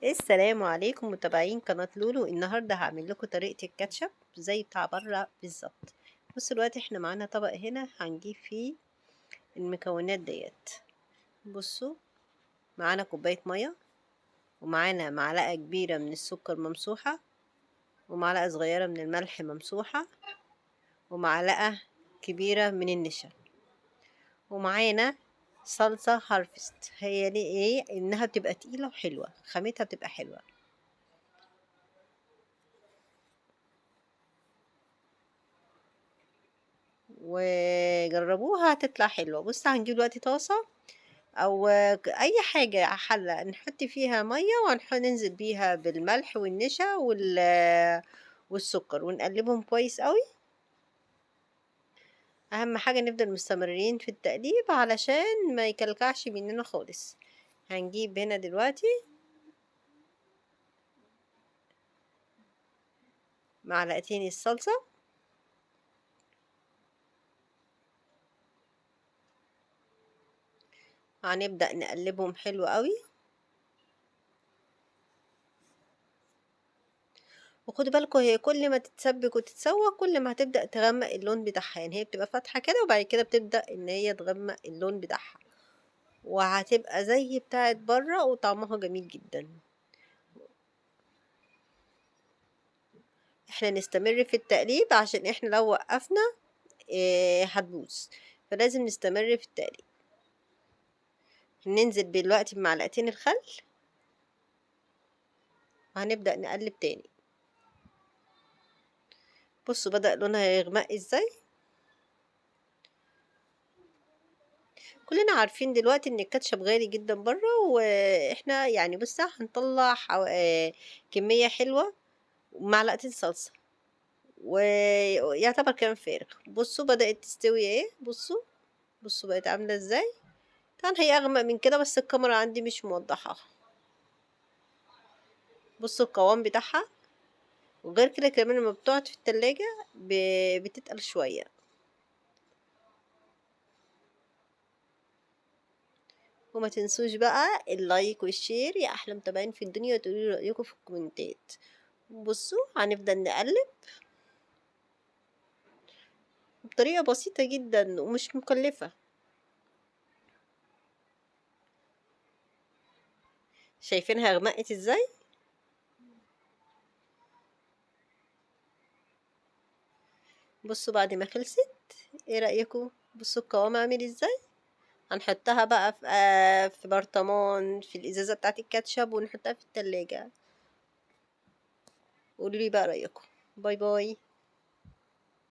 السلام عليكم متابعين قناة لولو. النهاردة هعمل لكم طريقة الكاتشب زي بتاع بره بالظبط. بصوا دلوقتي احنا معانا طبق هنا هنجيب فيه المكونات ديت. بصوا معانا كوباية مية، ومعانا معلقة كبيرة من السكر ممسوحة، ومعلقة صغيرة من الملح ممسوحة، ومعلقة كبيرة من النشا، ومعانا صلصة هارفست. هي ليه ايه؟ انها بتبقى تقيلة وحلوة، خامتها بتبقى حلوة. وجربوها هتطلع حلوة. بص هنجيب دلوقتي طاسة او اي حاجة حلة نحط فيها مية، ننزل بيها بالملح والنشا والسكر ونقلبهم كويس قوي. اهم حاجة نفضل مستمرين في التقليب علشان ما يكلكعش مننا خالص. هنجيب هنا دلوقتي معلقتين الصلصة، هنبدأ نقلبهم حلو قوي. وخدوا بالكم هي كل ما تتسبك وتتسوى كل ما هتبدأ تغمق اللون بتاعها، يعني هي بتبقى فاتحة كده وبعد كده بتبدأ ان هي تغمق اللون بتاعها، وهتبقى زي بتاعت بره وطعمها جميل جدا. احنا نستمر في التقليب عشان احنا لو وقفنا هتبوظ، فلازم نستمر في التقليب. ننزل دلوقتي بمعلقتين الخل وهنبدأ نقلب تاني. بصوا بدأ لونها يغمق ازاي. كلنا عارفين دلوقتي ان الكاتشب غالي جدا بره، واحنا يعني بص هنطلع كمية حلوة ومعلقتين صلصة ويعتبر كمان فارغ. بصوا بدأت تستوي ايه، بصوا بقت عاملة ازاي. طبعا هي اغمق من كده بس الكاميرا عندي مش موضحاها. بصوا القوام بتاعها، وغير كده كمان لما بتقعد في التلاجة بتتقل شوية. وما تنسوش بقى اللايك والشير يا احلى متابعين في الدنيا، وتقولوا رأيكم في الكومنتات. بصوا هنفضل نقلب بطريقة بسيطة جدا ومش مكلفة. شايفينها غمقت ازاي. بصوا بعد ما خلصت ايه رأيكم؟ بصوا القوام عامل ازاي. هنحطها بقى في برطمان في الازازة بتاعت الكاتشب ونحطها في التلاجة. قولوا لي بقى رأيكم. باي باي.